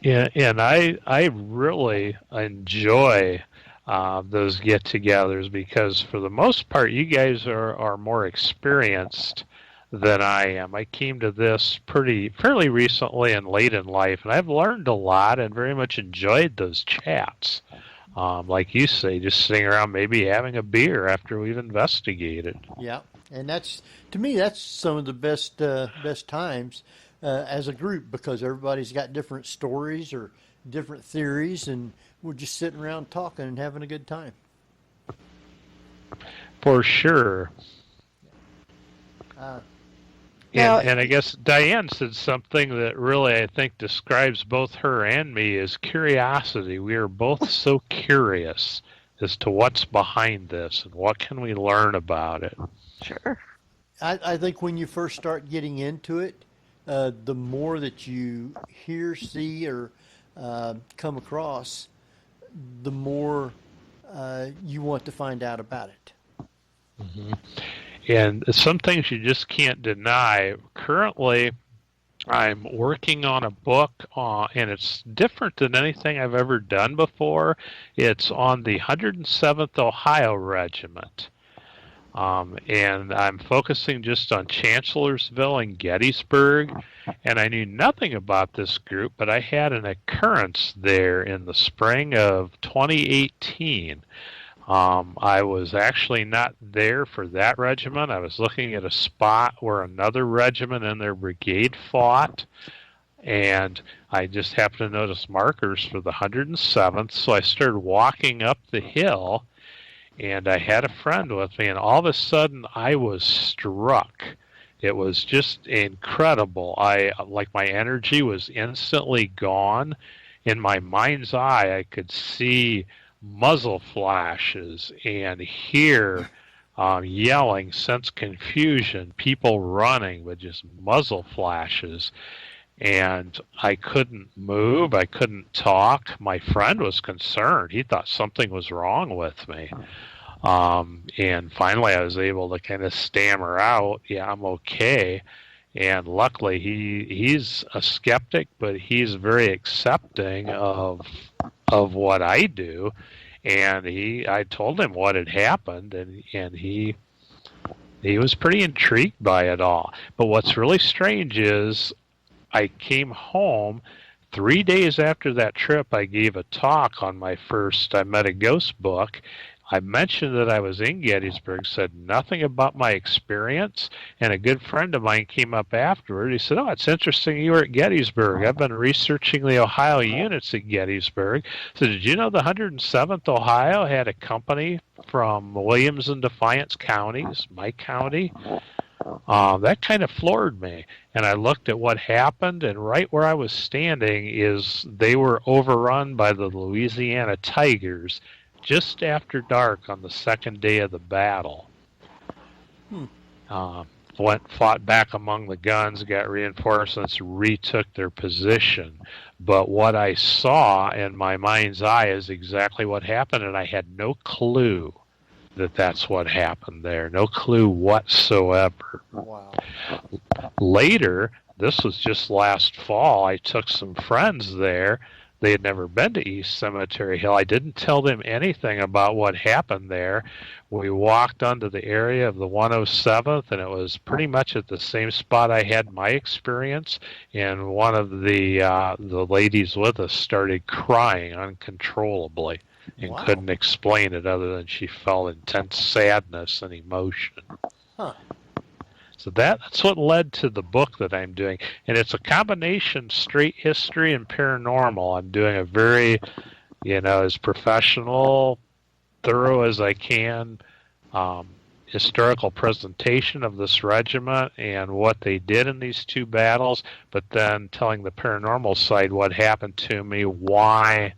Yeah, and I really enjoy those get-togethers because for the most part, you guys are more experienced than I am. I came to this fairly recently and late in life, and I've learned a lot and very much enjoyed those chats. Like you say, just sitting around maybe having a beer after we've investigated. Yeah, and that's to me that's some of the best times as a group because everybody's got different stories or different theories, and we're just sitting around talking and having a good time. For sure. Uh, And Now, and I guess Diane said something that really I think describes both her and me is curiosity. We are both so curious as to what's behind this and what can we learn about it. sure. I think when you first start getting into it, the more that you hear, see, or come across, the more you want to find out about it. Hmm. And some things you just can't deny. Currently, I'm working on a book, and it's different than anything I've ever done before. It's on the 107th Ohio Regiment. And I'm focusing just on Chancellorsville and Gettysburg. And I knew nothing about this group, but I had an occurrence there in the spring of 2018. I was actually not there for that regiment. I was looking at a spot where another regiment in their brigade fought. And I just happened to notice markers for the 107th. So I started walking up the hill and I had a friend with me, and all of a sudden I was struck. It was just incredible. I like my energy was instantly gone. In my mind's eye, I could see muzzle flashes and hear yelling, sense confusion, people running with just muzzle flashes. And I couldn't move. I couldn't talk. My friend was concerned. He thought something was wrong with me. And finally, I was able to kind of stammer out, "Yeah, I'm okay." And luckily, he's a skeptic, but he's very accepting of what I do. And I told him what had happened, and he was pretty intrigued by it all. But what's really strange is I came home 3 days after that trip. I gave a talk on my first I Met a Ghost book. I mentioned that I was in Gettysburg, said nothing about my experience, and a good friend of mine came up afterward. He said, "Oh, it's interesting you were at Gettysburg. I've been researching the Ohio units at Gettysburg." So did you know the 107th Ohio had a company from Williams and Defiance counties, my county? That kind of floored me. And I looked at what happened, and right where I was standing is they were overrun by the Louisiana Tigers just after dark on the second day of the battle. Hmm. Fought back among the guns, got reinforcements, retook their position. But what I saw in my mind's eye is exactly what happened, and I had no clue that that's what happened there. No clue whatsoever. Wow. Later, this was just last fall, I took some friends there. They had never been to East Cemetery Hill. I didn't tell them anything about what happened there. We walked onto the area of the 107th, and it was pretty much at the same spot I had my experience. And one of the ladies with us started crying uncontrollably and Wow. couldn't explain it other than she felt intense sadness and emotion. Huh. So that's what led to the book that I'm doing. And it's a combination straight history and paranormal. I'm doing a very, as professional, thorough as I can, historical presentation of this regiment and what they did in these two battles, but then telling the paranormal side what happened to me, why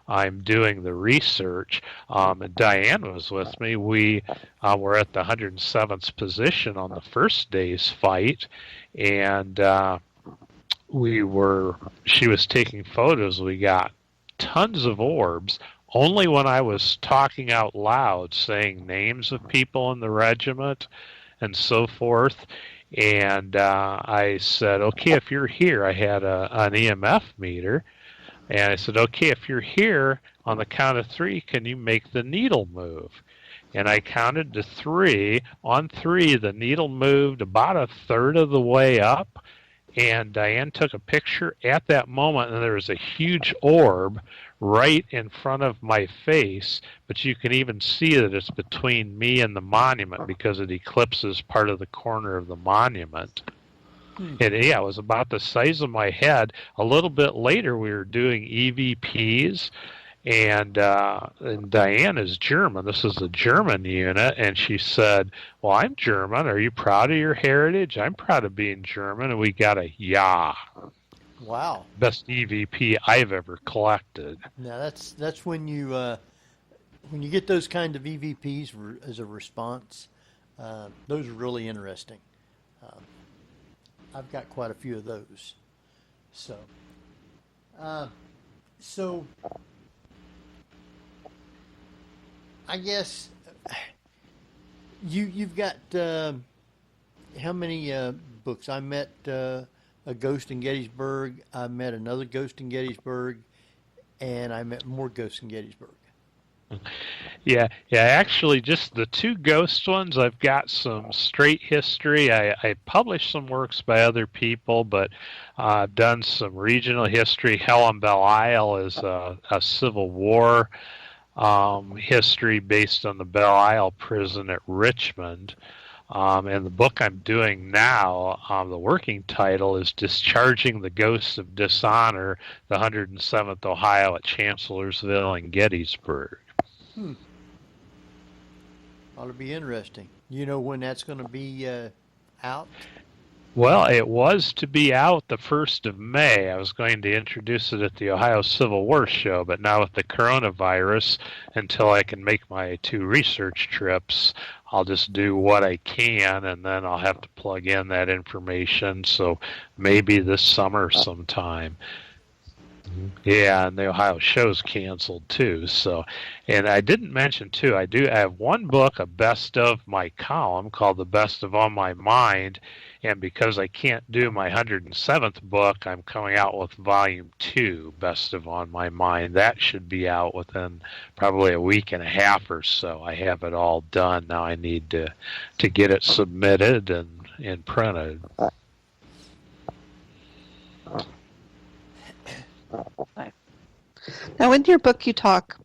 I'm doing the research. And Diane was with me. We were at the 107th position on the first day's fight, and she was taking photos. We got tons of orbs. Only when I was talking out loud, saying names of people in the regiment and so forth. And I said, "Okay, if you're here," I had an EMF meter. And I said, okay, if you're here, on the count of 3, can you make the needle move? And I counted to 3. On 3, the needle moved about a third of the way up. And Diane took a picture at that moment, and there was a huge orb right in front of my face. But you can even see that it's between me and the monument because it eclipses part of the corner of the monument. And yeah, it was about the size of my head. A little bit later, we were doing EVPs, and Diane is German. This is a German unit, and she said, well, I'm German. Are you proud of your heritage? I'm proud of being German. And we got a yeah. Wow. Best EVP I've ever collected. Now that's when you get those kind of EVPs as a response. Those are really interesting. I've got quite a few of those. So I guess you've got how many books? I met a ghost in Gettysburg. I met another ghost in Gettysburg, and I met more ghosts in Gettysburg. Yeah. Actually, just the 2 ghost ones. I've got some straight history. I published some works by other people, but I've done some regional history. Hell on Belle Isle is a Civil War history based on the Belle Isle prison at Richmond. And the book I'm doing now, the working title is Discharging the Ghosts of Dishonor, the 107th Ohio at Chancellorsville and Gettysburg. Ought to be interesting. You know when that's going to be out? Well, it was to be out the 1st of May. I was going to introduce it at the Ohio Civil War show, but now with the coronavirus, until I can make my 2 research trips, I'll just do what I can, and then I'll have to plug in that information. So maybe this summer sometime. Yeah, and the Ohio show's canceled too. So, and I didn't mention too, I have one book, a best of my column called The Best of On My Mind, and because I can't do my 107th book, I'm coming out with volume 2, Best of On My Mind. That should be out within probably a week and a half or so. I have it all done. Now I need to get it submitted and printed. Now, in your book, you talk,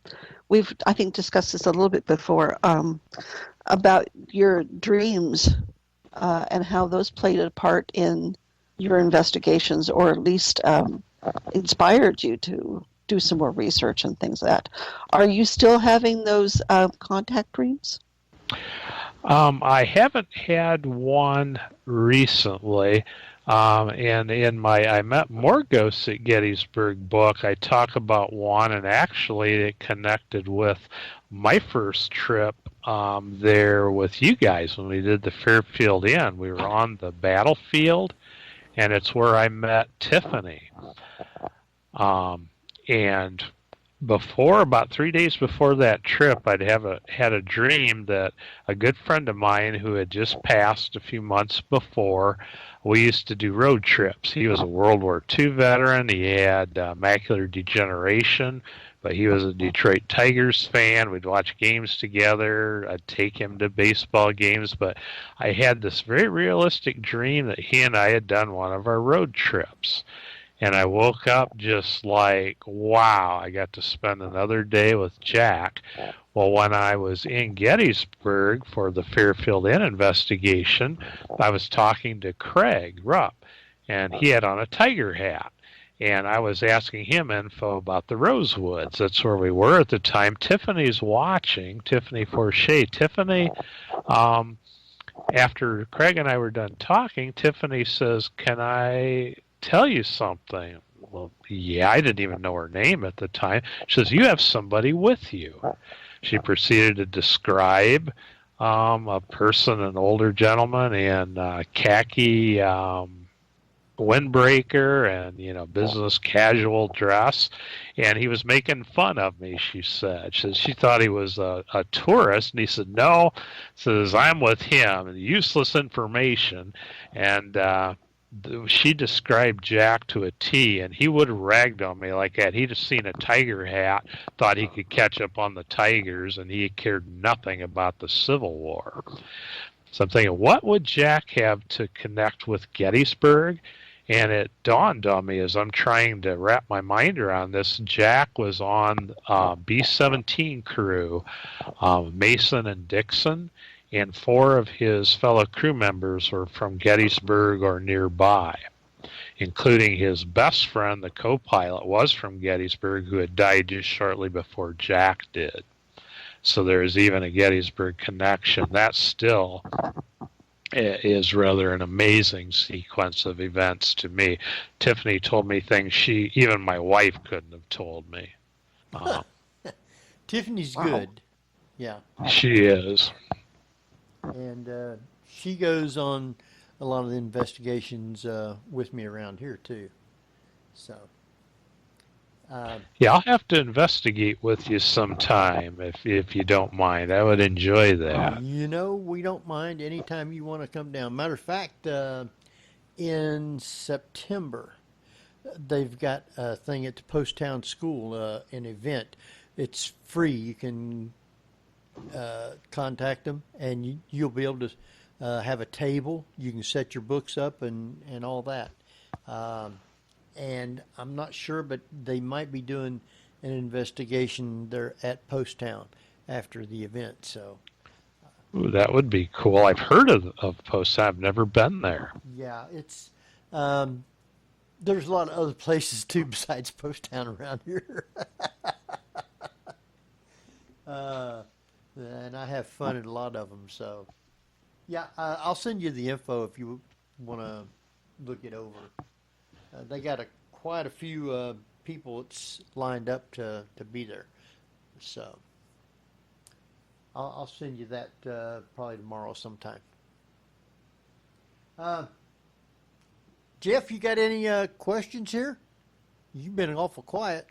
we've, I think, discussed this a little bit before, about your dreams and how those played a part in your investigations, or at least inspired you to do some more research and things like that. Are you still having those contact dreams? I haven't had one recently. And in my I Met More Ghosts at Gettysburg book, I talk about one, and actually it connected with my first trip there with you guys when we did the Fairfield Inn. We were on the battlefield, and it's where I met Tiffany. And before, about 3 days before that trip, I'd had a dream that a good friend of mine who had just passed a few months before, we used to do road trips. He was a World War II veteran. He had macular degeneration, but he was a Detroit Tigers fan. We'd watch games together. I'd take him to baseball games. But I had this very realistic dream that he and I had done one of our road trips. And I woke up just like, wow, I got to spend another day with Jack. Well, when I was in Gettysburg for the Fairfield Inn investigation, I was talking to Craig Rupp, and he had on a tiger hat. And I was asking him info about the Rosewoods. That's where we were at the time. Tiffany's watching, Tiffany Forche. Tiffany, after Craig and I were done talking, Tiffany says, can I tell you something? Well, yeah, I didn't even know her name at the time. She says, you have somebody with you. She proceeded to describe a person, an older gentleman in khaki windbreaker and, business casual dress. And he was making fun of me, she said. She said she thought he was a tourist. And he said, no, says, I'm with him. Useless information. And she described Jack to a T, and he would have ragged on me like that. He'd have seen a tiger hat, thought he could catch up on the tigers, and he cared nothing about the Civil War. So I'm thinking, what would Jack have to connect with Gettysburg? And it dawned on me as I'm trying to wrap my mind around this. Jack was on B-17 crew, Mason and Dixon, and 4 of his fellow crew members were from Gettysburg or nearby, including his best friend, the co-pilot, was from Gettysburg, who had died just shortly before Jack did. So there's even a Gettysburg connection. That still is rather an amazing sequence of events to me. Tiffany told me things even my wife couldn't have told me. Tiffany's Wow. good. Yeah. She is. And she goes on a lot of the investigations with me around here, too. So. Yeah, I'll have to investigate with you sometime if you don't mind. I would enjoy that. You know, we don't mind anytime you want to come down. Matter of fact, in September, they've got a thing at the Post Town School, an event. It's free. You can contact them, and you'll be able to have a table. You can set your books up and all that. And I'm not sure, but they might be doing an investigation there at Post Town after the event. So, Ooh, that would be cool. I've heard of Post. I've never been there. yeah, it's there's a lot of other places too besides Post Town around here. And I have fun at a lot of them. So, yeah, I'll send you the info if you want to look it over. They got quite a few people that's lined up to be there. So I'll send you that probably tomorrow sometime. Jeff, you got any questions here? You've been awful quiet.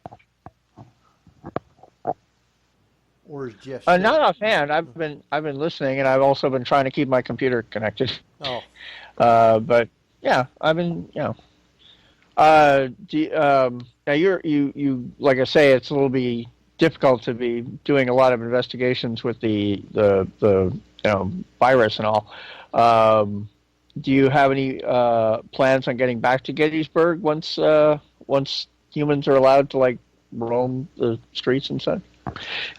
Or is Jeff? Not offhand. I've been listening, and I've also been trying to keep my computer connected. Oh. But yeah, I've been now you like I say, it's a little bit difficult to be doing a lot of investigations with the virus and all. Do you have any plans on getting back to Gettysburg once humans are allowed to roam the streets and such?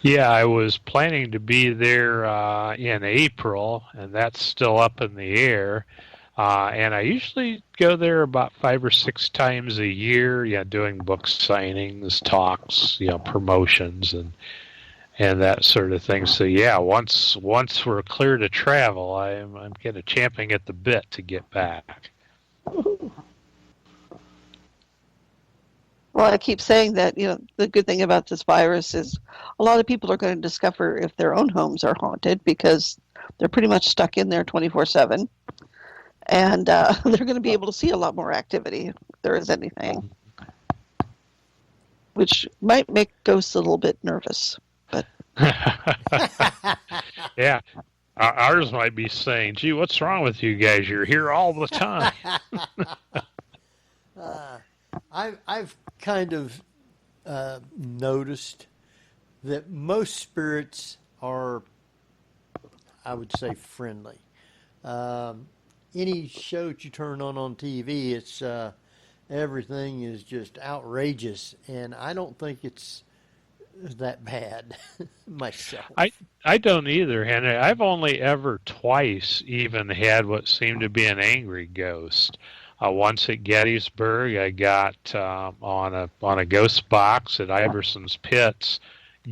Yeah, I was planning to be there in April, and that's still up in the air. And I usually go there about 5 or 6 times a year, doing book signings, talks, promotions, and that sort of thing. So yeah, once we're clear to travel, I'm kind of champing at the bit to get back. Well, I keep saying that, the good thing about this virus is a lot of people are going to discover if their own homes are haunted because they're pretty much stuck in there 24/7. And they're going to be able to see a lot more activity if there is anything, which might make ghosts a little bit nervous. But yeah, ours might be saying, "Gee, what's wrong with you guys? You're here all the time." I've kind of noticed that most spirits are, I would say, friendly. Any show that you turn on TV, it's everything is just outrageous, and I don't think it's that bad myself. I don't either, Henry. I've only ever twice even had what seemed to be an angry ghost. Once at Gettysburg, I got on a ghost box at Iverson's Pits.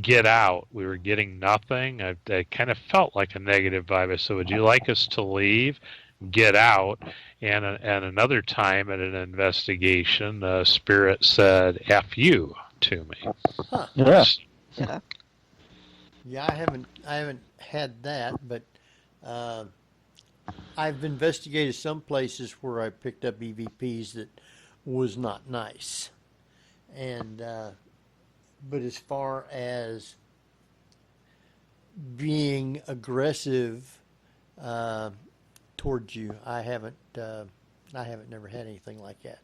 Get out. We were getting nothing. I kind of felt like a negative vibe. I said, "Would you like us to leave?" Get out. And another time at an investigation, the spirit said "F you" to me. Huh. Yeah. Yeah, I haven't had that, but I've investigated some places where I picked up EVPs that was not nice. And but as far as being aggressive towards you, I haven't I haven't never had anything like that.